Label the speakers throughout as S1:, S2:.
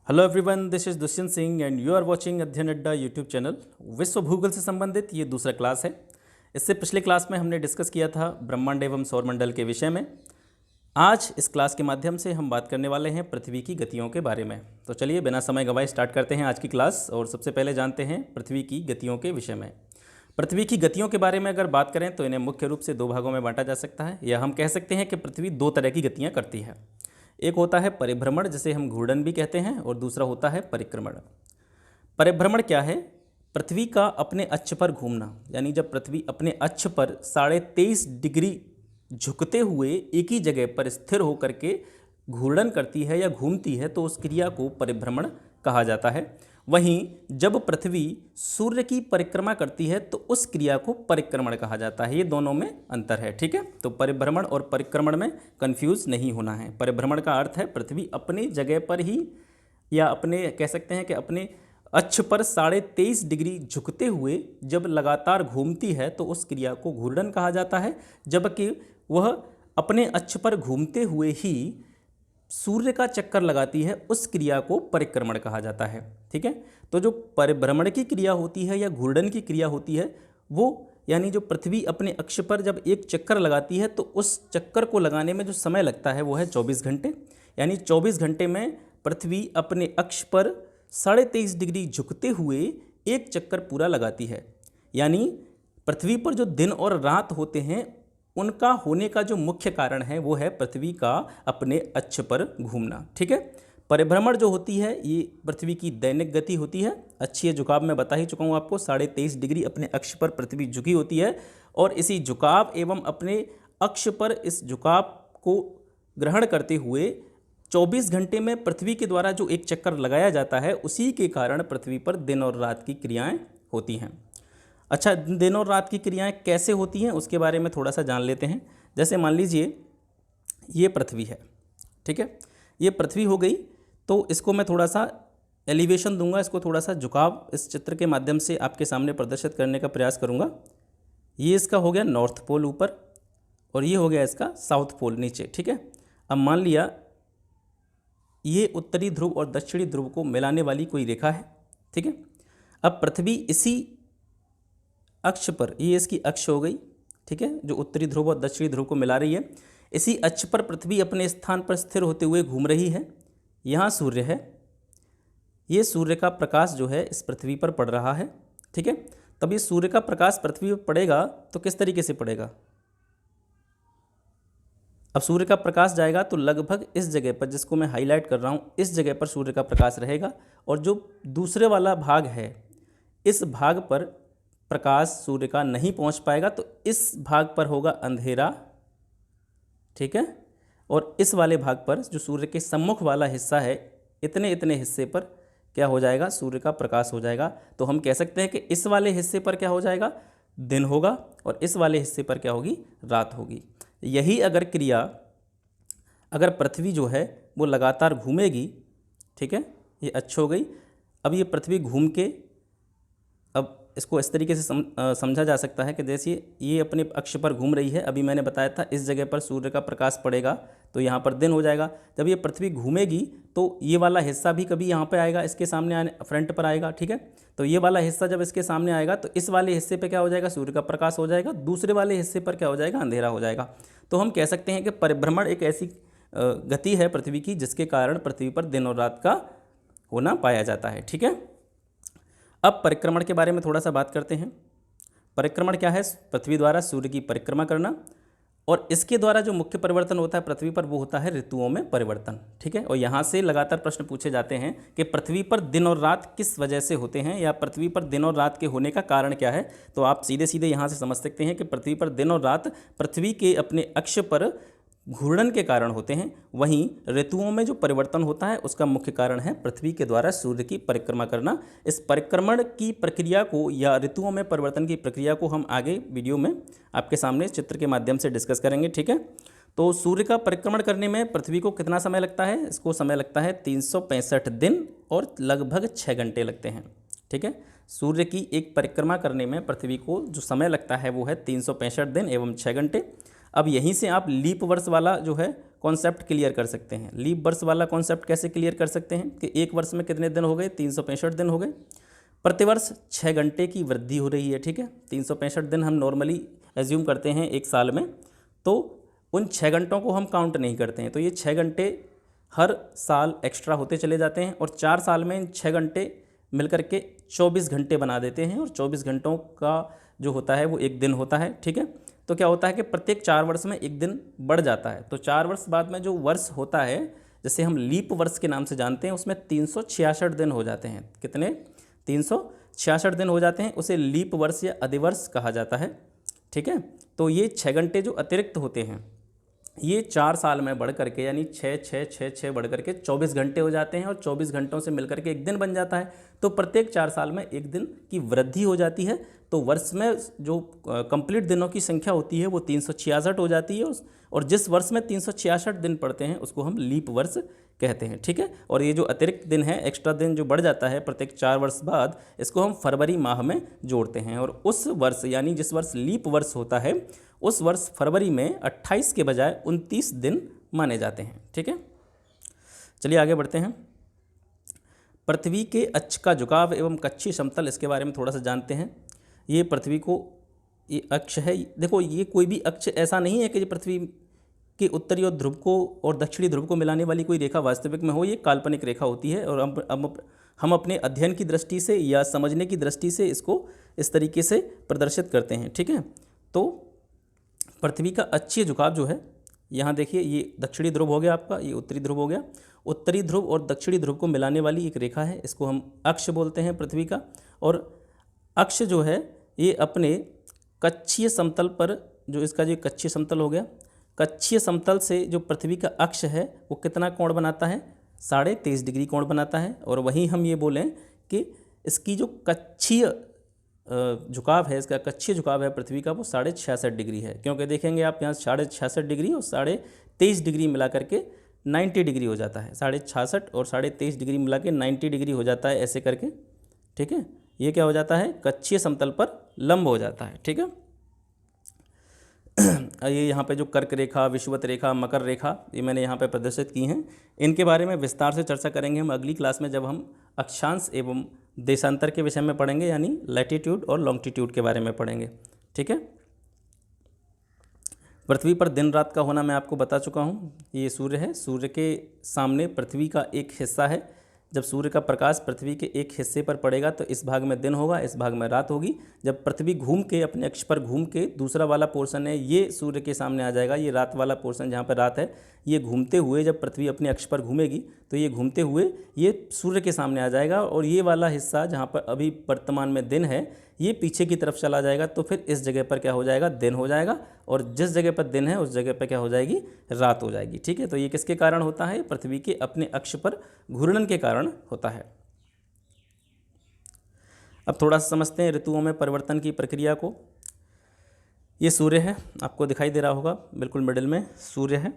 S1: Hello everyone, this is Dushyant Singh and you are watching Adhyayan Adda YouTube channel. विश्व भूगोल से संबंधित ये दूसरा क्लास है। इससे पिछले क्लास में हमने डिस्कस किया था ब्रह्मांड एवं सौरमंडल के विषय में। आज इस क्लास के माध्यम से हम बात करने वाले हैं पृथ्वी की गतियों के बारे में। तो चलिए बिना समय गंवाए स्टार्ट करते हैं आज की क्लास और सबसे पहले जानते हैं पृथ्वी की गतियों के विषय में। पृथ्वी की गतियों के बारे में अगर बात करें तो इन्हें मुख्य रूप से दो भागों में बांटा जा सकता है, या हम कह सकते हैं कि पृथ्वी दो तरह की गतियाँ करती है। एक होता है परिभ्रमण, जिसे हम घूर्णन भी कहते हैं, और दूसरा होता है परिक्रमण। परिभ्रमण क्या है? पृथ्वी का अपने अक्ष पर घूमना, यानी जब पृथ्वी अपने अक्ष पर 23.5 डिग्री झुकते हुए एक ही जगह पर स्थिर होकर के घूर्णन करती है या घूमती है तो उस क्रिया को परिभ्रमण कहा जाता है। वहीं जब पृथ्वी सूर्य की परिक्रमा करती है तो उस क्रिया को परिक्रमण कहा जाता है। ये दोनों में अंतर है, ठीक है। तो परिभ्रमण और परिक्रमण में कंफ्यूज नहीं होना है। परिभ्रमण का अर्थ है पृथ्वी अपनी जगह पर ही, या अपने कह सकते हैं कि अपने अक्ष पर 23.5 डिग्री झुकते हुए जब लगातार घूमती है तो उस क्रिया को घूर्णन कहा जाता है, जबकि वह अपने अक्ष पर घूमते हुए ही सूर्य का चक्कर लगाती है उस क्रिया को परिक्रमण कहा जाता है, ठीक है। तो जो परिभ्रमण की क्रिया होती है या घूर्णन की क्रिया होती है वो, यानी जो पृथ्वी अपने अक्ष पर जब एक चक्कर लगाती है तो उस चक्कर को लगाने में जो समय लगता है वो है 24 घंटे। यानी 24 घंटे में पृथ्वी अपने अक्ष पर 23.5 डिग्री झुकते हुए एक चक्कर पूरा लगाती है। यानी पृथ्वी पर जो दिन और रात होते हैं उनका होने का जो मुख्य कारण है वो है पृथ्वी का अपने अक्ष पर घूमना, ठीक है। परिभ्रमण जो होती है ये पृथ्वी की दैनिक गति होती है। अक्षीय झुकाव मैं बता ही चुका हूँ आपको, 23.5 डिग्री अपने अक्ष पर पृथ्वी झुकी होती है और इसी झुकाव एवं अपने अक्ष पर इस झुकाव को ग्रहण करते हुए 24 घंटे में पृथ्वी के द्वारा जो एक चक्कर लगाया जाता है उसी के कारण पृथ्वी पर दिन और रात की क्रियाएँ होती हैं। अच्छा, दिन और रात की क्रियाएं कैसे होती हैं उसके बारे में थोड़ा सा जान लेते हैं। जैसे मान लीजिए ये पृथ्वी है, ठीक है। ये पृथ्वी हो गई, तो इसको मैं थोड़ा सा एलिवेशन दूंगा, इसको थोड़ा सा झुकाव इस चित्र के माध्यम से आपके सामने प्रदर्शित करने का प्रयास करूंगा। ये इसका हो गया नॉर्थ पोल ऊपर और ये हो गया इसका साउथ पोल नीचे, ठीक है। अब मान लिया ये उत्तरी ध्रुव और दक्षिणी ध्रुव को मिलाने वाली कोई रेखा है, ठीक है। अब पृथ्वी इसी अक्ष पर, ये इसकी अक्ष हो गई, ठीक है, जो उत्तरी ध्रुव और दक्षिणी ध्रुव को मिला रही है। इसी अक्ष पर पृथ्वी अपने स्थान पर स्थिर होते हुए घूम रही है। यहाँ सूर्य है, ये सूर्य का प्रकाश जो है इस पृथ्वी पर पड़ रहा है, ठीक है। तब ये सूर्य का प्रकाश पृथ्वी पर पड़ेगा तो किस तरीके से पड़ेगा? अब सूर्य का प्रकाश जाएगा तो लगभग इस जगह पर, जिसको मैं हाईलाइट कर रहा हूँ, इस जगह पर सूर्य का प्रकाश रहेगा और जो दूसरे वाला भाग है इस भाग पर प्रकाश सूर्य का नहीं पहुंच पाएगा, तो इस भाग पर होगा अंधेरा, ठीक है। और इस वाले भाग पर जो सूर्य के सम्मुख वाला हिस्सा है, इतने इतने हिस्से पर क्या हो जाएगा? सूर्य का प्रकाश हो जाएगा। तो हम कह सकते हैं कि इस वाले हिस्से पर क्या हो जाएगा? दिन होगा और इस वाले हिस्से पर क्या होगी? रात होगी। यही अगर क्रिया, अगर पृथ्वी जो है वो लगातार घूमेगी, ठीक है, ये अच्छी हो गई। अब ये पृथ्वी घूम के, अब इसको इस तरीके से समझा जा सकता है कि जैसे ये अपने अक्ष पर घूम रही है, अभी मैंने बताया था इस जगह पर सूर्य का प्रकाश पड़ेगा तो यहाँ पर दिन हो जाएगा। जब ये पृथ्वी घूमेगी तो ये वाला हिस्सा भी कभी यहाँ पे आएगा, इसके सामने आने फ्रंट पर आएगा, ठीक है। तो ये वाला हिस्सा जब इसके सामने आएगा तो इस वाले हिस्से पर क्या हो जाएगा? सूर्य का प्रकाश हो जाएगा। दूसरे वाले हिस्से पर क्या हो जाएगा? अंधेरा हो जाएगा। तो हम कह सकते हैं कि परिभ्रमण एक ऐसी गति है पृथ्वी की जिसके कारण पृथ्वी पर दिन और रात का होना पाया जाता है, ठीक है। अब परिक्रमण के बारे में थोड़ा सा बात करते हैं। परिक्रमण क्या है? पृथ्वी द्वारा सूर्य की परिक्रमा करना, और इसके द्वारा जो मुख्य परिवर्तन होता है पृथ्वी पर वो होता है ऋतुओं में परिवर्तन, ठीक है। और यहाँ से लगातार प्रश्न पूछे जाते हैं कि पृथ्वी पर दिन और रात किस वजह से होते हैं, या पृथ्वी पर दिन और रात के होने का कारण क्या है। तो आप सीधे सीधे यहाँ से समझ सकते हैं कि पृथ्वी पर दिन और रात पृथ्वी के अपने अक्ष पर घूर्णन के कारण होते हैं। वहीं ऋतुओं में जो परिवर्तन होता है उसका मुख्य कारण है पृथ्वी के द्वारा सूर्य की परिक्रमा करना। इस परिक्रमण की प्रक्रिया को या ऋतुओं में परिवर्तन की प्रक्रिया को हम आगे वीडियो में आपके सामने चित्र के माध्यम से डिस्कस करेंगे, ठीक है। तो सूर्य का परिक्रमण करने में पृथ्वी को कितना समय लगता है? इसको समय लगता है 365 दिन और लगभग 6 घंटे लगते हैं, ठीक है। सूर्य की एक परिक्रमा करने में पृथ्वी को जो समय लगता है वो है 365 दिन एवं 6 घंटे। अब यहीं से आप लीप वर्ष वाला जो है कॉन्सेप्ट क्लियर कर सकते हैं। लीप वर्ष वाला कॉन्सेप्ट कैसे क्लियर कर सकते हैं कि एक वर्ष में कितने दिन हो गए, 365 दिन हो गए। प्रतिवर्ष 6 घंटे की वृद्धि हो रही है, ठीक है। 365 दिन हम नॉर्मली एज्यूम करते हैं एक साल में, तो उन 6 घंटों को हम काउंट नहीं करते हैं, तो ये 6 घंटे हर साल एक्स्ट्रा होते चले जाते हैं और 4 साल में इन 6 घंटे मिलकर के 24 घंटे बना देते हैं और 24 घंटों का जो होता है वो एक दिन होता है, ठीक है। तो क्या होता है कि प्रत्येक 4 वर्ष में एक दिन बढ़ जाता है, तो 4 वर्ष बाद में जो वर्ष होता है, जैसे हम लीप वर्ष के नाम से जानते हैं, उसमें 366 दिन हो जाते हैं। कितने? 366 दिन हो जाते हैं, उसे लीप वर्ष या अधिवर्ष कहा जाता है, ठीक है। तो ये 6 घंटे जो अतिरिक्त होते हैं ये 4 साल में बढ़ करके, यानी 6 बढ़ करके 24 घंटे हो जाते हैं और 24 घंटों से मिलकर के एक दिन बन जाता है। तो प्रत्येक 4 साल में एक दिन की वृद्धि हो जाती है, तो वर्ष में जो कंप्लीट दिनों की संख्या होती है वो 366 हो जाती है, और जिस वर्ष में 366 दिन पड़ते हैं उसको हम लीप वर्ष कहते हैं, ठीक है। और ये जो अतिरिक्त दिन है, एक्स्ट्रा दिन जो बढ़ जाता है प्रत्येक 4 वर्ष बाद, इसको हम फरवरी माह में जोड़ते हैं, और उस वर्ष यानी जिस वर्ष लीप वर्ष होता है उस वर्ष फरवरी में 28 के बजाय 29 दिन माने जाते हैं, ठीक है। चलिए आगे बढ़ते हैं। पृथ्वी के अक्ष का झुकाव एवं कक्षीय समतल, इसके बारे में थोड़ा सा जानते हैं। ये पृथ्वी को, ये अक्ष है, देखो ये कोई भी अक्ष ऐसा नहीं है कि पृथ्वी के उत्तरी और ध्रुव को और दक्षिणी ध्रुव को मिलाने वाली कोई रेखा वास्तविक में हो, ये काल्पनिक रेखा होती है, और हम अपने अध्ययन की दृष्टि से या समझने की दृष्टि से इसको इस तरीके से प्रदर्शित करते हैं, ठीक है। तो पृथ्वी का अक्षीय झुकाव जो है, यहाँ देखिए ये दक्षिणी ध्रुव हो गया आपका, ये उत्तरी ध्रुव हो गया। उत्तरी ध्रुव और दक्षिणी ध्रुव को मिलाने वाली एक रेखा है, इसको हम अक्ष बोलते हैं पृथ्वी का। और अक्ष जो है ये अपने कक्षीय समतल पर, जो इसका जो कक्षीय समतल हो गया, कक्षीय समतल से जो पृथ्वी का अक्ष है वो कितना कोण बनाता है? 23.5 डिग्री कोण बनाता है। और वहीं हम ये बोलें कि इसकी जो कक्षीय झुकाव है, इसका कक्षीय झुकाव है पृथ्वी का, वो 66.5 डिग्री है, क्योंकि देखेंगे आप यहाँ 66.5 डिग्री और 23.5 डिग्री मिला करके 90 डिग्री हो जाता है। 66.5 और 23.5 डिग्री मिला के 90 डिग्री हो जाता है, ऐसे करके, ठीक है। ये क्या हो जाता है? कक्षीय समतल पर लंब हो जाता है, ठीक है। ये यहाँ पे जो कर्क रेखा, विषुवत रेखा, मकर रेखा, ये मैंने यहाँ पे प्रदर्शित की हैं। इनके बारे में विस्तार से चर्चा करेंगे हम अगली क्लास में, जब हम अक्षांश एवं देशांतर के विषय में पढ़ेंगे, यानी लैटिट्यूड और लॉन्गिट्यूड के बारे में पढ़ेंगे, ठीक है। पृथ्वी पर दिन रात का होना मैं आपको बता चुका हूँ। ये सूर्य है, सूर्य के सामने पृथ्वी का एक हिस्सा है। जब सूर्य का प्रकाश पृथ्वी के एक हिस्से पर पड़ेगा तो इस भाग में दिन होगा, इस भाग में रात होगी। जब पृथ्वी घूम के अपने अक्ष पर घूम के दूसरा वाला पोर्शन है ये सूर्य के सामने आ जाएगा, ये रात वाला पोर्शन जहाँ पर रात है, ये घूमते हुए जब पृथ्वी अपने अक्ष पर घूमेगी तो ये घूमते हुए ये सूर्य के सामने आ जाएगा, और ये वाला हिस्सा जहाँ पर अभी वर्तमान में दिन है ये पीछे की तरफ चला जाएगा। तो फिर इस जगह पर क्या हो जाएगा? दिन हो जाएगा, और जिस जगह पर दिन है उस जगह पर क्या हो जाएगी? रात हो जाएगी, ठीक है। तो ये किसके कारण होता है? पृथ्वी के अपने अक्ष पर घूर्णन के कारण होता है। अब थोड़ा सा समझते हैं ऋतुओं में परिवर्तन की प्रक्रिया को। ये सूर्य है, आपको दिखाई दे रहा होगा, बिल्कुल मिडिल में सूर्य है।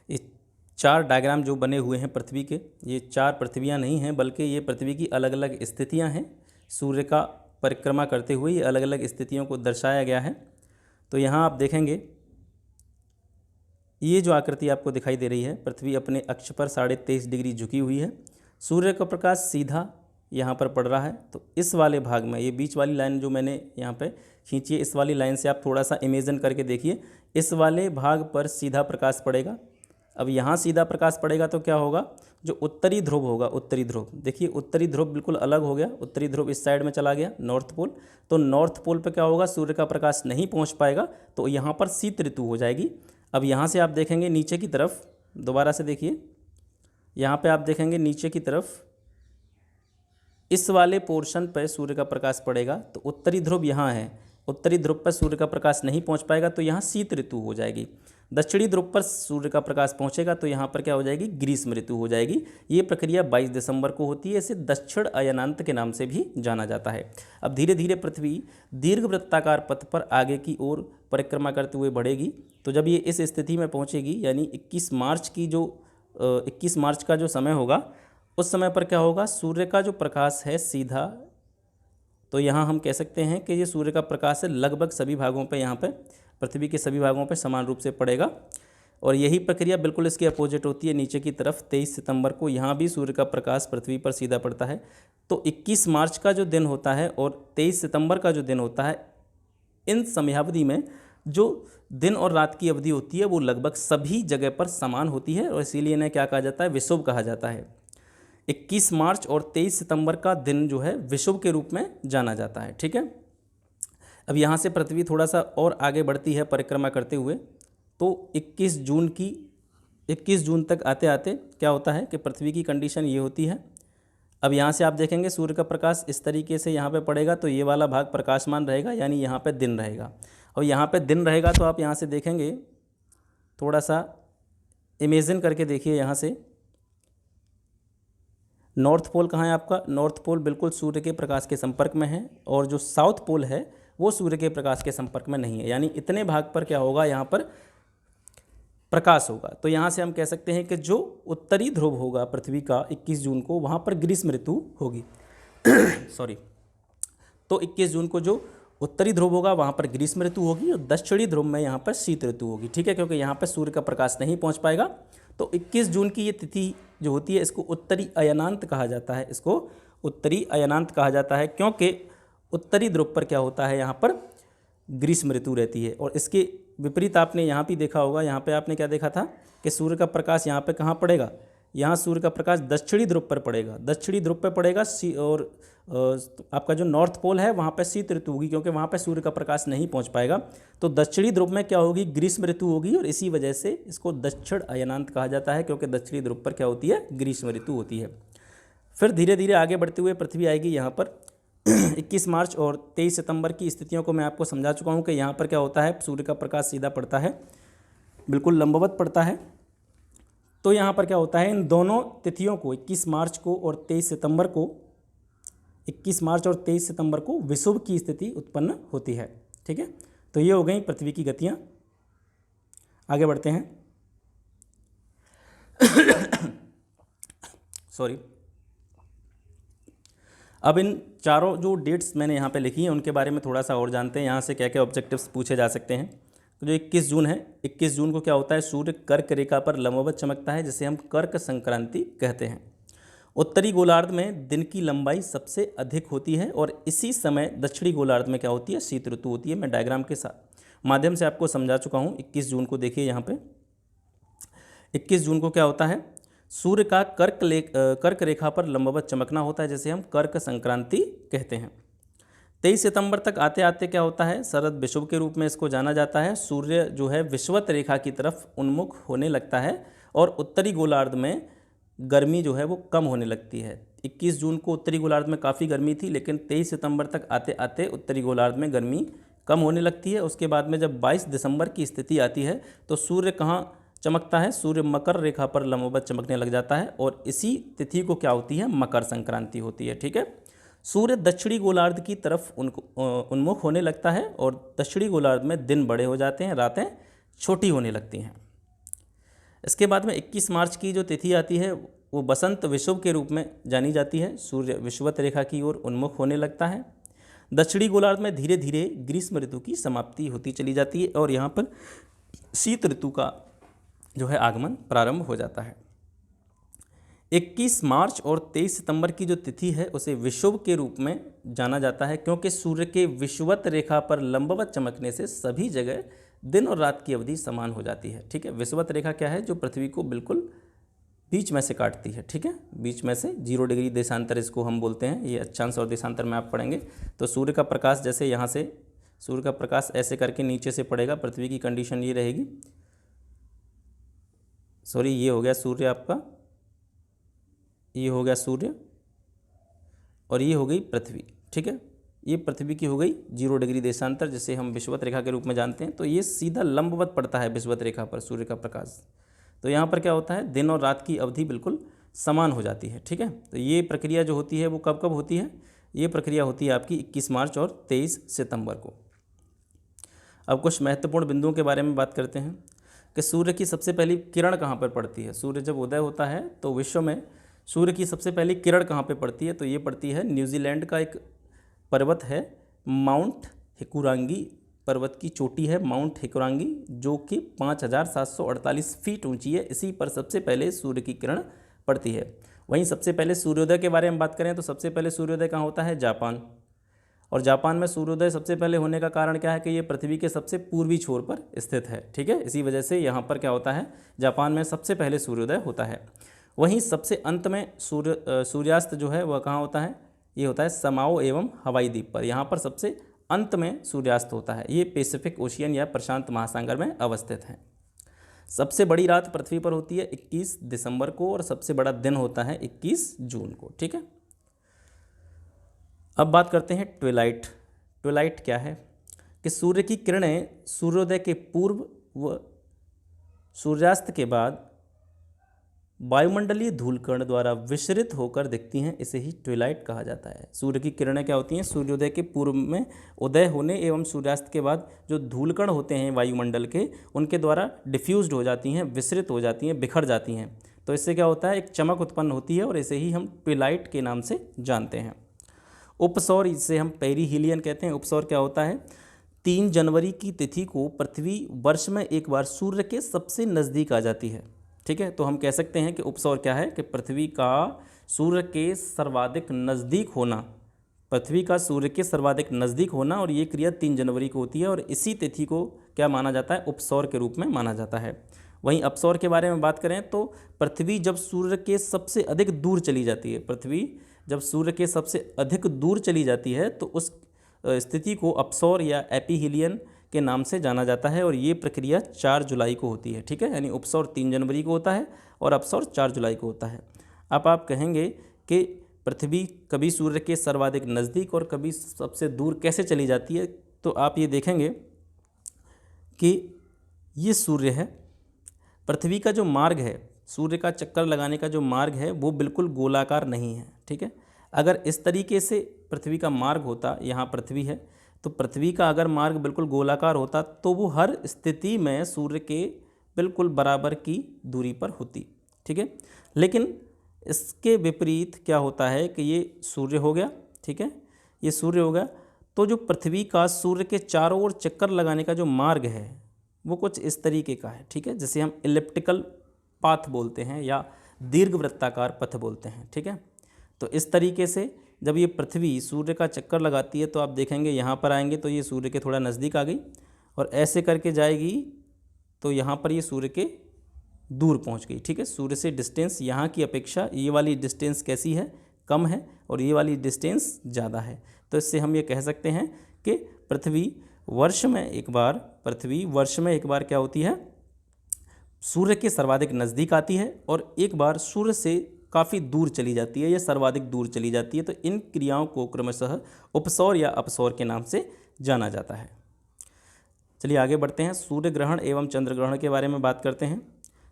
S1: ये 4 डायग्राम जो बने हुए हैं पृथ्वी के, ये 4 पृथ्वियाँ नहीं हैं, बल्कि ये पृथ्वी की अलग अलग स्थितियाँ हैं। सूर्य का परिक्रमा करते हुए ये अलग अलग स्थितियों को दर्शाया गया है। तो यहाँ आप देखेंगे ये जो आकृति आपको दिखाई दे रही है, पृथ्वी अपने अक्ष पर 23.5 डिग्री झुकी हुई है। सूर्य का प्रकाश सीधा यहाँ पर पड़ रहा है, तो इस वाले भाग में, ये बीच वाली लाइन जो मैंने यहाँ पे खींची है, इस वाली लाइन से आप थोड़ा सा इमेजिन करके देखिए, इस वाले भाग पर सीधा प्रकाश पड़ेगा। अब यहाँ सीधा प्रकाश पड़ेगा तो क्या होगा? जो उत्तरी ध्रुव होगा, उत्तरी ध्रुव, देखिए उत्तरी ध्रुव बिल्कुल अलग हो गया, उत्तरी ध्रुव इस साइड में चला गया, नॉर्थ पोल। तो नॉर्थ पोल पे क्या होगा? सूर्य का प्रकाश नहीं पहुँच पाएगा, तो यहाँ पर शीत ऋतु हो जाएगी। अब यहाँ से आप देखेंगे नीचे की तरफ, दोबारा से देखिए, यहाँ पे आप देखेंगे नीचे की तरफ इस वाले पोर्शन पर सूर्य का प्रकाश पड़ेगा, तो उत्तरी ध्रुव यहाँ है, उत्तरी ध्रुव पर सूर्य का प्रकाश नहीं पहुँच पाएगा, तो यहाँ शीत ऋतु हो जाएगी। दक्षिणी ध्रुव पर सूर्य का प्रकाश पहुंचेगा तो यहाँ पर क्या हो जाएगी? ग्रीष्म ऋतु हो जाएगी। ये प्रक्रिया 22 दिसंबर को होती है, इसे दक्षिण अयनांत के नाम से भी जाना जाता है। अब धीरे धीरे पृथ्वी दीर्घ वृत्ताकार पथ पर आगे की ओर परिक्रमा करते हुए बढ़ेगी। तो जब ये इस स्थिति में पहुँचेगी, यानी 21 मार्च का जो समय होगा, उस समय पर क्या होगा? सूर्य का जो प्रकाश है सीधा, तो यहाँ हम कह सकते हैं कि ये सूर्य का प्रकाश है लगभग सभी भागों पर, यहाँ पर पृथ्वी के सभी भागों पर समान रूप से पड़ेगा। और यही प्रक्रिया बिल्कुल इसके अपोजिट होती है नीचे की तरफ। 23 सितंबर को यहाँ भी सूर्य का प्रकाश पृथ्वी पर सीधा पड़ता है। तो 21 मार्च का जो दिन होता है और 23 सितंबर का जो दिन होता है, इन समयावधि में जो दिन और रात की अवधि होती है वो लगभग सभी जगह पर समान होती है, और इसीलिए इन्हें क्या कहा जाता है, विषुव कहा जाता है। 21 मार्च और 23 सितंबर का दिन जो है विषुव के रूप में जाना जाता है। ठीक है, अब यहाँ से पृथ्वी थोड़ा सा और आगे बढ़ती है परिक्रमा करते हुए, तो 21 जून तक आते आते क्या होता है कि पृथ्वी की कंडीशन ये होती है। अब यहाँ से आप देखेंगे सूर्य का प्रकाश इस तरीके से यहाँ पे पड़ेगा, तो ये वाला भाग प्रकाशमान रहेगा, यानी यहाँ पे दिन रहेगा। और यहाँ पे दिन रहेगा तो आप यहाँ से देखेंगे, थोड़ा सा इमेजिन करके देखिए, यहाँ से नॉर्थ पोल कहाँ है आपका, नॉर्थ पोल बिल्कुल सूर्य के प्रकाश के संपर्क में है, और जो साउथ पोल है वो सूर्य के प्रकाश के संपर्क में नहीं है, यानी इतने भाग पर क्या होगा, यहाँ पर प्रकाश होगा। तो यहाँ से हम कह सकते हैं कि जो उत्तरी ध्रुव होगा पृथ्वी का 21 जून को, वहाँ पर ग्रीष्म ऋतु होगी। सॉरी, तो 21 जून को जो उत्तरी ध्रुव होगा वहाँ पर ग्रीष्म ऋतु होगी, और दक्षिणी ध्रुव में यहाँ पर शीत ऋतु होगी। ठीक है, क्योंकि यहाँ पर सूर्य का प्रकाश नहीं पहुँच पाएगा। तो 21 जून की ये तिथि जो होती है, इसको उत्तरी अयनांत कहा जाता है। इसको उत्तरी अयनांत कहा जाता है क्योंकि उत्तरी ध्रुव पर क्या होता है, यहाँ पर ग्रीष्म ऋतु रहती है। और इसके विपरीत आपने यहाँ भी देखा होगा, यहाँ पे आपने क्या देखा था कि सूर्य का प्रकाश यहाँ पे कहाँ पड़ेगा, यहाँ सूर्य का प्रकाश दक्षिणी ध्रुव पर पड़ेगा, दक्षिणी ध्रुव पर पड़ेगा। और आपका जो नॉर्थ पोल है वहाँ पे शीत ऋतु होगी, क्योंकि वहाँ पे सूर्य का प्रकाश नहीं पहुँच पाएगा। तो दक्षिणी ध्रुव में क्या होगी, ग्रीष्म ऋतु होगी, और इसी वजह से इसको दक्षिण अयनांत कहा जाता है, क्योंकि दक्षिणी ध्रुव पर क्या होती है, ग्रीष्म ऋतु होती है। फिर धीरे धीरे आगे बढ़ते हुए पृथ्वी आएगी यहाँ पर 21 मार्च और 23 सितंबर की स्थितियों को मैं आपको समझा चुका हूँ कि यहाँ पर क्या होता है, सूर्य का प्रकाश सीधा पड़ता है, बिल्कुल लंबवत पड़ता है। तो यहाँ पर क्या होता है, इन दोनों तिथियों को 21 मार्च को और 23 सितंबर को 21 मार्च और 23 सितंबर को विषुव की स्थिति उत्पन्न होती है। ठीक है, तो ये हो गई पृथ्वी की गतियाँ। आगे बढ़ते हैं। सॉरी, अब इन चारों जो डेट्स मैंने यहाँ पे लिखी हैं उनके बारे में थोड़ा सा और जानते हैं, यहाँ से क्या क्या ऑब्जेक्टिव्स पूछे जा सकते हैं। तो जो 21 जून है, 21 जून को क्या होता है, सूर्य कर्क रेखा पर लंबवत चमकता है, जिसे हम कर्क संक्रांति कहते हैं। उत्तरी गोलार्ध में दिन की लंबाई सबसे अधिक होती है, और इसी समय दक्षिणी गोलार्ध में क्या होती है, शीत ऋतु होती है। मैं डायग्राम के माध्यम से आपको समझा चुका हूँ। 21 जून को देखिए, यहाँ पे 21 जून को क्या होता है, सूर्य का कर्क रेखा पर लंबवत चमकना होता है, जिसे हम कर्क संक्रांति कहते हैं। 23 सितंबर तक आते आते क्या होता है, शरद विषुव के रूप में इसको जाना जाता है। सूर्य जो है विषुवत रेखा की तरफ उन्मुख होने लगता है, और उत्तरी गोलार्ध में गर्मी जो है वो कम होने लगती है। 21 जून को उत्तरी गोलार्ध में काफ़ी गर्मी थी, लेकिन 23 सितंबर तक आते आते उत्तरी गोलार्ध में गर्मी कम होने लगती है। उसके बाद में जब 22 दिसंबर की स्थिति आती है तो सूर्य कहाँ चमकता है, सूर्य मकर रेखा पर लंबवत चमकने लग जाता है, और इसी तिथि को क्या होती है, मकर संक्रांति होती है। ठीक है, सूर्य दक्षिणी गोलार्ध की तरफ उन्मुख होने लगता है, और दक्षिणी गोलार्ध में दिन बड़े हो जाते हैं, रातें छोटी होने लगती हैं। इसके बाद में 21 मार्च की जो तिथि आती है वो बसंत विषुव के रूप में जानी जाती है। सूर्य विषुवत रेखा की ओर उन्मुख होने लगता है। दक्षिणी गोलार्ध में धीरे धीरे ग्रीष्म ऋतु की समाप्ति होती चली जाती है, और यहाँ पर शीत ऋतु का जो है आगमन प्रारंभ हो जाता है। 21 मार्च और 23 सितंबर की जो तिथि है उसे विषुव के रूप में जाना जाता है, क्योंकि सूर्य के विषुवत रेखा पर लंबवत चमकने से सभी जगह दिन और रात की अवधि समान हो जाती है। ठीक है, विषुवत रेखा क्या है, जो पृथ्वी को बिल्कुल बीच में से काटती है। ठीक है, बीच में से 0 डिग्री देशांतर इसको हम बोलते हैं। ये अक्षांश और देशांतर में आप पढ़ेंगे। तो सूर्य का प्रकाश जैसे यहाँ से सूर्य का प्रकाश ऐसे करके नीचे से पड़ेगा, पृथ्वी की कंडीशन ये रहेगी। सॉरी, ये हो गया सूर्य आपका, ये हो गया सूर्य, और ये हो गई पृथ्वी। ठीक है, ये पृथ्वी की हो गई 0 डिग्री देशांतर, जिसे हम विषुवत रेखा के रूप में जानते हैं। तो ये सीधा लंबवत पड़ता है विषुवत रेखा पर सूर्य का प्रकाश। तो यहाँ पर क्या होता है, दिन और रात की अवधि बिल्कुल समान हो जाती है। ठीक है, तो ये प्रक्रिया जो होती है वो कब कब होती है, ये प्रक्रिया होती है आपकी 21 मार्च और 23 सितंबर को। अब कुछ महत्वपूर्ण बिंदुओं के बारे में बात करते हैं कि सूर्य की सबसे पहली किरण कहाँ पर पड़ती है। सूर्य जब उदय होता है तो विश्व में सूर्य की सबसे पहली किरण कहाँ पे पड़ती है, तो ये पड़ती है न्यूजीलैंड का एक पर्वत है माउंट हिकुरांगी पर्वत की चोटी है माउंट हिकुरांगी, जो कि 5748 फीट ऊंची है। इसी पर सबसे पहले सूर्य की किरण पड़ती है। वहीं सबसे पहले सूर्योदय के बारे में बात करें तो सबसे पहले सूर्योदय कहाँ होता है? जापान। और जापान में सूर्योदय सबसे पहले होने का कारण क्या है कि ये पृथ्वी के सबसे पूर्वी छोर पर स्थित है। ठीक है, इसी वजह से यहाँ पर क्या होता है, जापान में सबसे पहले सूर्योदय होता है। वहीं सबसे अंत में सूर्यास्त जो है वह कहाँ होता है? ये होता है समाओ एवं हवाई द्वीप पर। यहाँ पर सबसे अंत में सूर्यास्त होता है। ये पैसिफिक ओशियन या प्रशांत महासागर में अवस्थित है। सबसे बड़ी रात पृथ्वी पर होती है 21 दिसंबर को और सबसे बड़ा दिन होता है 21 जून को। ठीक है, अब बात करते हैं ट्विलाइट। ट्विलाइट क्या है कि सूर्य की किरणें सूर्योदय के पूर्व व सूर्यास्त के बाद वायुमंडलीय धूलकण द्वारा विसरित होकर दिखती हैं। इसे ही ट्विलाइट कहा जाता है। सूर्य की किरणें क्या होती हैं? सूर्योदय के पूर्व में उदय होने एवं सूर्यास्त के बाद जो धूलकण होते हैं वायुमंडल के, उनके द्वारा डिफ्यूज्ड हो जाती हैं, विसरित हो जाती हैं, बिखर जाती हैं। तो इससे क्या होता है? एक चमक उत्पन्न होती है और इसे ही हम ट्विलाइट के नाम से जानते हैं। उपसौर, इसे हम पेरिहीलियन कहते हैं। उपसौर क्या होता है? 3 जनवरी की तिथि को पृथ्वी वर्ष में एक बार सूर्य के सबसे नज़दीक आ जाती है। ठीक है, तो हम कह सकते हैं कि उपसौर क्या है कि पृथ्वी का सूर्य के सर्वाधिक नज़दीक होना, पृथ्वी का सूर्य के सर्वाधिक नज़दीक होना, और ये क्रिया 3 जनवरी को होती है और इसी तिथि को क्या माना जाता है? उपसौर के रूप में माना जाता है। वहीं अपसौर के बारे में बात करें तो पृथ्वी जब सूर्य के सबसे अधिक दूर चली जाती है, पृथ्वी जब सूर्य के सबसे अधिक दूर चली जाती है तो उस स्थिति को अपसौर या एपीहीलियन के नाम से जाना जाता है और ये प्रक्रिया 4 जुलाई को होती है। ठीक है, यानी उपसौर 3 जनवरी को होता है और अपसौर 4 जुलाई को होता है। अब आप कहेंगे कि पृथ्वी कभी सूर्य के सर्वाधिक नज़दीक और कभी सबसे दूर कैसे चली जाती है, तो आप ये देखेंगे कि ये सूर्य है, पृथ्वी का जो मार्ग है, सूर्य का चक्कर लगाने का जो मार्ग है वो बिल्कुल गोलाकार नहीं है। ठीक है, अगर इस तरीके से पृथ्वी का मार्ग होता, यहाँ पृथ्वी है तो पृथ्वी का अगर मार्ग बिल्कुल गोलाकार होता तो वो हर स्थिति में सूर्य के बिल्कुल बराबर की दूरी पर होती। ठीक है, लेकिन इसके विपरीत क्या होता है कि ये सूर्य हो गया। ठीक है, ये सूर्य हो गया तो जो पृथ्वी का सूर्य के चारों ओर चक्कर लगाने का जो मार्ग है वो कुछ इस तरीके का है। ठीक है, जिसे हम इलिप्टिकल पाथ बोलते हैं या दीर्घवृत्ताकार पथ बोलते हैं। ठीक है, तो इस तरीके से जब ये पृथ्वी सूर्य का चक्कर लगाती है तो आप देखेंगे यहाँ पर आएंगे तो ये सूर्य के थोड़ा नज़दीक आ गई और ऐसे करके जाएगी तो यहाँ पर ये सूर्य के दूर पहुँच गई। ठीक है, सूर्य से डिस्टेंस यहाँ की अपेक्षा ये वाली डिस्टेंस कैसी है? कम है, और ये वाली डिस्टेंस ज़्यादा है। तो इससे हम ये कह सकते हैं कि पृथ्वी वर्ष में एक बार क्या होती है? सूर्य के सर्वाधिक नज़दीक आती है और एक बार सूर्य से काफ़ी दूर चली जाती है या सर्वाधिक दूर चली जाती है। तो इन क्रियाओं को क्रमशः उपसौर या अपसौर के नाम से जाना जाता है। चलिए आगे बढ़ते हैं, सूर्य ग्रहण एवं चंद्र ग्रहण के बारे में बात करते हैं।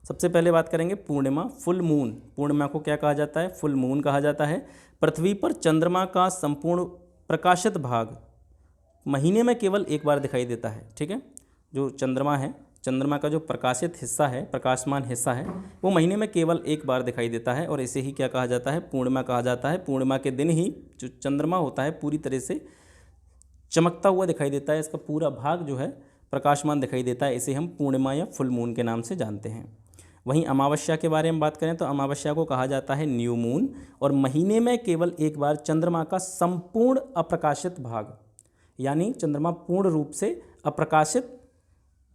S1: सबसे पहले बात करेंगे पूर्णिमा, फुल मून। पूर्णिमा को क्या कहा जाता है? फुल मून कहा जाता है। पृथ्वी पर चंद्रमा का संपूर्ण प्रकाशित भाग महीने में केवल एक बार दिखाई देता है। ठीक है, जो चंद्रमा है, चंद्रमा का जो प्रकाशित हिस्सा है, प्रकाशमान हिस्सा है, वो महीने में केवल एक बार दिखाई देता है और इसे ही क्या कहा जाता है? पूर्णिमा कहा जाता है। पूर्णिमा के दिन ही जो चंद्रमा होता है पूरी तरह से चमकता हुआ दिखाई देता है, इसका पूरा भाग जो है प्रकाशमान दिखाई देता है। इसे हम पूर्णिमा या फुल मून के नाम से जानते हैं। वहीं अमावस्या के बारे में बात करें तो अमावस्या को कहा जाता है न्यू मून और महीने में केवल एक बार चंद्रमा का संपूर्ण अप्रकाशित भाग, यानी चंद्रमा पूर्ण रूप से अप्रकाशित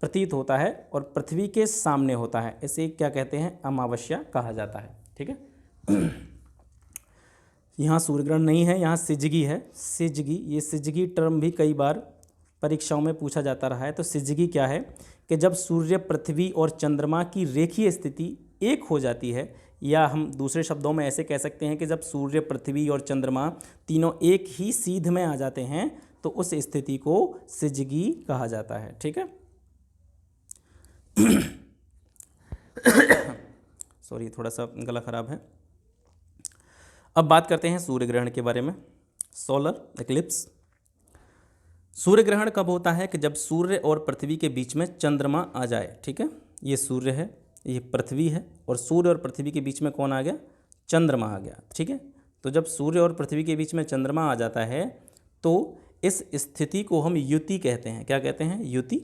S1: प्रतीत होता है और पृथ्वी के सामने होता है, इसे क्या कहते हैं? अमावस्या कहा जाता है। ठीक है, यहाँ सूर्यग्रहण नहीं है, यहाँ सिजगी है। सिजगी, ये सिजगी टर्म भी कई बार परीक्षाओं में पूछा जाता रहा है। तो सिजगी क्या है कि जब सूर्य, पृथ्वी और चंद्रमा की रेखीय स्थिति एक हो जाती है, या हम दूसरे शब्दों में ऐसे कह सकते हैं कि जब सूर्य, पृथ्वी और चंद्रमा तीनों एक ही सीध में आ जाते हैं तो उस स्थिति को सिजगी कहा जाता है। ठीक है, सॉरी, थोड़ा सा गला खराब है। अब बात करते हैं सूर्य ग्रहण के बारे में, सोलर एक्लिप्स। सूर्य ग्रहण कब होता है? कि जब सूर्य और पृथ्वी के बीच में चंद्रमा आ जाए। ठीक है, ये सूर्य है, ये पृथ्वी है और सूर्य और पृथ्वी के बीच में कौन आ गया? चंद्रमा आ गया। ठीक है, तो जब सूर्य और पृथ्वी के बीच में चंद्रमा आ जाता है तो इस स्थिति को हम युति कहते हैं। क्या कहते हैं? युति।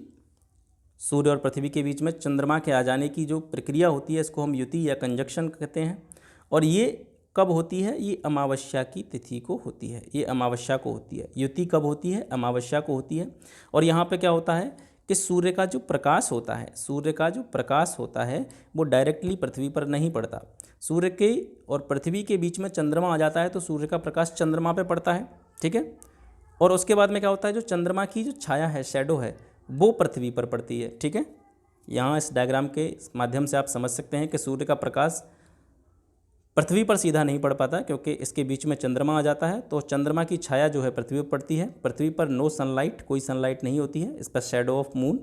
S1: सूर्य और पृथ्वी के बीच में चंद्रमा के आ जाने की जो प्रक्रिया होती है इसको हम युति या कंजक्शन कहते हैं। और ये कब होती है? ये अमावस्या की तिथि को होती है, ये अमावस्या को होती है। युति कब होती है? अमावस्या को होती है। और यहाँ पे क्या होता है कि सूर्य का जो प्रकाश होता है, सूर्य का जो प्रकाश होता है वो डायरेक्टली पृथ्वी पर नहीं पड़ता। सूर्य के और पृथ्वी के बीच में चंद्रमा आ जाता है तो सूर्य का प्रकाश चंद्रमा पे पड़ता है, ठीक है। और उसके बाद में क्या होता है, जो चंद्रमा की जो छाया है, शैडो है, वो पृथ्वी पर पड़ती है, ठीक है। यहाँ इस डायग्राम के माध्यम से आप समझ सकते हैं कि सूर्य का प्रकाश पृथ्वी पर सीधा नहीं पड़ पाता क्योंकि इसके बीच में चंद्रमा आ जाता है। तो चंद्रमा की छाया जो है पृथ्वी पर पड़ती है। पृथ्वी पर नो सनलाइट, कोई सनलाइट नहीं होती है, इस पर शैडो ऑफ मून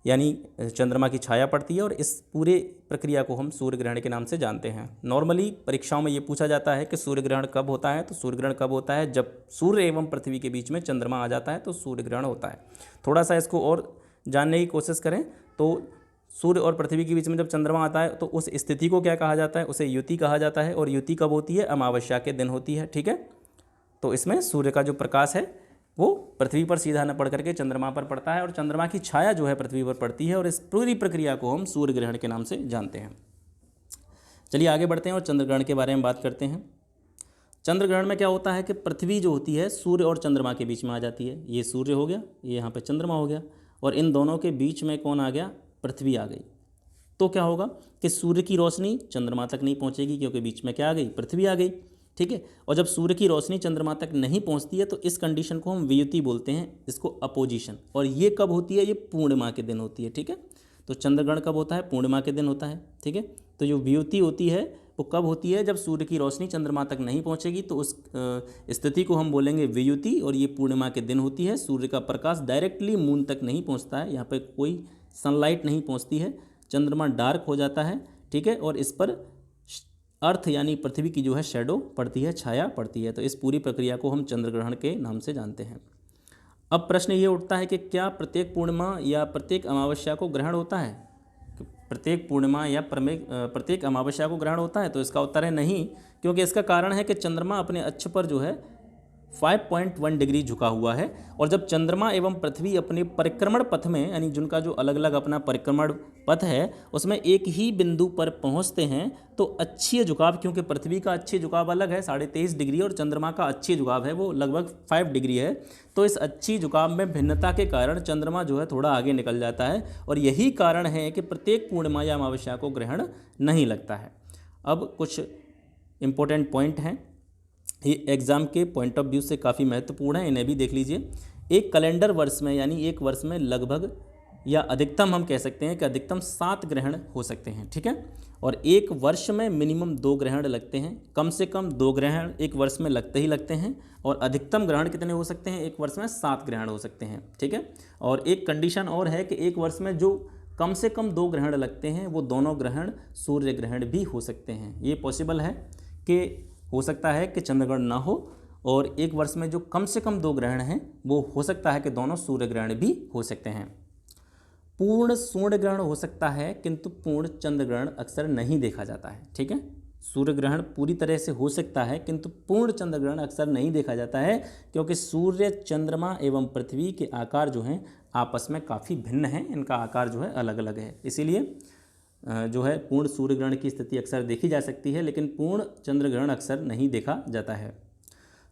S1: यानी चंद्रमा की छाया पड़ती है। और इस पूरे प्रक्रिया को हम सूर्य ग्रहण के नाम से जानते हैं। नॉर्मली परीक्षाओं में ये पूछा जाता है कि सूर्य ग्रहण कब होता है, तो सूर्य ग्रहण कब होता है? जब सूर्य एवं पृथ्वी के बीच में चंद्रमा आ जाता है तो सूर्य ग्रहण होता है। थोड़ा सा इसको और जानने की कोशिश करें तो सूर्य और पृथ्वी के बीच में जब चंद्रमा आता है तो उस स्थिति को क्या कहा जाता है? उसे युति कहा जाता है। और युति कब होती है? अमावस्या के दिन होती है, ठीक है। तो इसमें सूर्य का जो प्रकाश है वो पृथ्वी पर सीधा न पड़ करके चंद्रमा पर पड़ता है और चंद्रमा की छाया जो है पृथ्वी पर पड़ती है। और इस पूरी प्रक्रिया को हम सूर्य ग्रहण के नाम से जानते हैं। चलिए आगे बढ़ते हैं और चंद्र ग्रहण के बारे में बात करते हैं। चंद्र ग्रहण में क्या होता है कि पृथ्वी जो होती है सूर्य और चंद्रमा के बीच में आ जाती है। ये सूर्य हो गया, ये यहाँ पे चंद्रमा हो गया, और इन दोनों के बीच में कौन आ गया? पृथ्वी आ गई। तो क्या होगा कि सूर्य की रोशनी चंद्रमा तक नहीं पहुँचेगी क्योंकि बीच में क्या आ गई? पृथ्वी आ गई, ठीक है। और जब सूर्य की रोशनी चंद्रमा तक नहीं पहुँचती है तो इस कंडीशन को हम वियुति बोलते हैं, इसको अपोजिशन। और ये कब होती है? ये पूर्णिमा के दिन होती है, ठीक है। तो चंद्र ग्रहण कब होता है? पूर्णिमा के दिन होता है, ठीक है। तो जो वियुति होती है वो कब होती है? जब सूर्य की रोशनी चंद्रमा तक नहीं पहुंचेगी तो उस स्थिति को हम बोलेंगे वियुति। और ये पूर्णिमा के दिन होती है। सूर्य का प्रकाश डायरेक्टली मून तक नहीं पहुंचता है, यहाँ पे कोई सनलाइट नहीं पहुंचती है, चंद्रमा डार्क हो जाता है, ठीक है। और इस पर अर्थ यानी पृथ्वी की जो है शैडो पड़ती है, छाया पड़ती है। तो इस पूरी प्रक्रिया को हम चंद्र ग्रहण के नाम से जानते हैं। अब प्रश्न ये उठता है कि क्या प्रत्येक पूर्णिमा या प्रत्येक अमावस्या को ग्रहण होता है? प्रत्येक पूर्णिमा या प्रत्येक अमावस्या को ग्रहण होता है? तो इसका उत्तर है नहीं, क्योंकि इसका कारण है कि चंद्रमा अपने अक्ष पर जो है 5.1 डिग्री झुका हुआ है। और जब चंद्रमा एवं पृथ्वी अपने परिक्रमण पथ में यानी जिनका जो अलग अलग अपना परिक्रमण पथ है उसमें एक ही बिंदु पर पहुंचते हैं तो अक्षीय झुकाव, क्योंकि पृथ्वी का अक्षीय झुकाव अलग है 23.5 डिग्री और चंद्रमा का अक्षीय झुकाव है वो लगभग 5 डिग्री है। तो इस अक्षीय झुकाव में भिन्नता के कारण चंद्रमा जो है थोड़ा आगे निकल जाता है और यही कारण है कि प्रत्येक पूर्णिमा या अमावस्या को ग्रहण नहीं लगता है। अब कुछ इंपॉर्टेंट पॉइंट हैं, ये एग्ज़ाम के पॉइंट ऑफ व्यू से काफ़ी महत्वपूर्ण है, इन्हें भी देख लीजिए। एक कैलेंडर वर्ष में यानी एक वर्ष में लगभग या अधिकतम हम कह सकते हैं कि अधिकतम 7 ग्रहण हो सकते हैं, ठीक है। और एक वर्ष में मिनिमम 2 ग्रहण लगते हैं, कम से कम 2 ग्रहण एक वर्ष में लगते ही लगते हैं। और अधिकतम ग्रहण कितने हो सकते हैं? एक वर्ष में 7 ग्रहण हो सकते हैं, ठीक है। और एक कंडीशन और है कि एक वर्ष में जो कम से कम 2 ग्रहण लगते हैं वो दोनों ग्रहण सूर्य ग्रहण भी हो सकते हैं। ये पॉसिबल है कि हो सकता है कि चंद्र ग्रहण ना हो, और एक वर्ष में जो कम से कम 2 ग्रहण हैं वो हो सकता है कि दोनों सूर्य ग्रहण भी हो सकते हैं। पूर्ण सूर्य ग्रहण हो सकता है किंतु पूर्ण चंद्र ग्रहण अक्सर नहीं देखा जाता है, ठीक है। सूर्य ग्रहण पूरी तरह से हो सकता है किंतु पूर्ण चंद्र ग्रहण अक्सर नहीं देखा जाता है, क्योंकि सूर्य, चंद्रमा एवं पृथ्वी के आकार जो हैं आपस में काफ़ी भिन्न हैं, इनका आकार जो है अलग अलग है। इसीलिए जो है पूर्ण सूर्य ग्रहण की स्थिति अक्सर देखी जा सकती है, लेकिन पूर्ण चंद्र ग्रहण अक्सर नहीं देखा जाता है।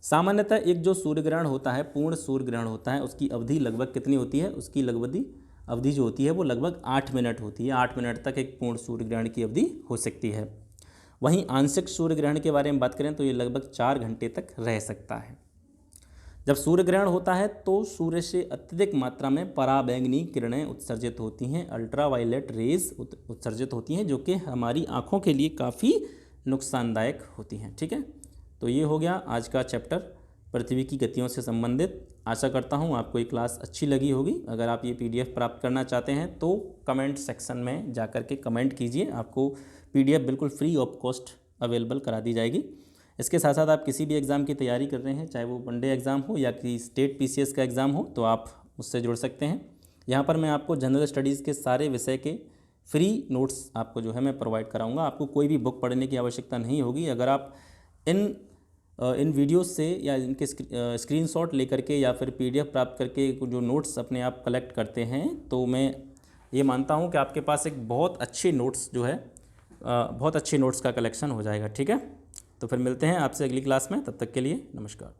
S1: सामान्यतः एक जो सूर्य ग्रहण होता है, पूर्ण सूर्य ग्रहण होता है, उसकी अवधि लगभग कितनी होती है? उसकी लगभग अवधि जो होती है वो लगभग 8 मिनट होती है। 8 मिनट तक एक पूर्ण सूर्य ग्रहण की अवधि हो सकती है। वहीं आंशिक सूर्य ग्रहण के बारे में बात करें तो ये लगभग 4 घंटे तक रह सकता है। जब सूर्य ग्रहण होता है तो सूर्य से अत्यधिक मात्रा में पराबैंगनी किरणें उत्सर्जित होती हैं, अल्ट्रावायलेट रेज उत्सर्जित होती हैं, जो कि हमारी आँखों के लिए काफ़ी नुकसानदायक होती हैं, ठीक है। तो ये हो गया आज का चैप्टर पृथ्वी की गतियों से संबंधित। आशा करता हूँ आपको ये क्लास अच्छी लगी होगी। अगर आप ये PDF प्राप्त करना चाहते हैं तो कमेंट सेक्शन में जा कर के कमेंट कीजिए, आपको PDF बिल्कुल फ्री ऑफ कॉस्ट अवेलेबल करा दी जाएगी। इसके साथ साथ आप किसी भी एग्ज़ाम की तैयारी कर रहे हैं, चाहे वो वनडे एग्ज़ाम हो या कि स्टेट PCS का एग्ज़ाम हो, तो आप उससे जुड़ सकते हैं। यहाँ पर मैं आपको जनरल स्टडीज़ के सारे विषय के फ्री नोट्स आपको जो है मैं प्रोवाइड कराऊंगा। आपको कोई भी बुक पढ़ने की आवश्यकता नहीं होगी। अगर आप इन इन वीडियोस से या इनके स्क्रीनशॉट लेकर के या फिर PDF प्राप्त करके जो नोट्स अपने आप कलेक्ट करते हैं, तो मैं ये मानता हूँ कि आपके पास एक बहुत अच्छी नोट्स जो है बहुत अच्छे नोट्स का कलेक्शन हो जाएगा। ठीक है, तो फिर मिलते हैं आपसे अगली क्लास में, तब तक के लिए नमस्कार।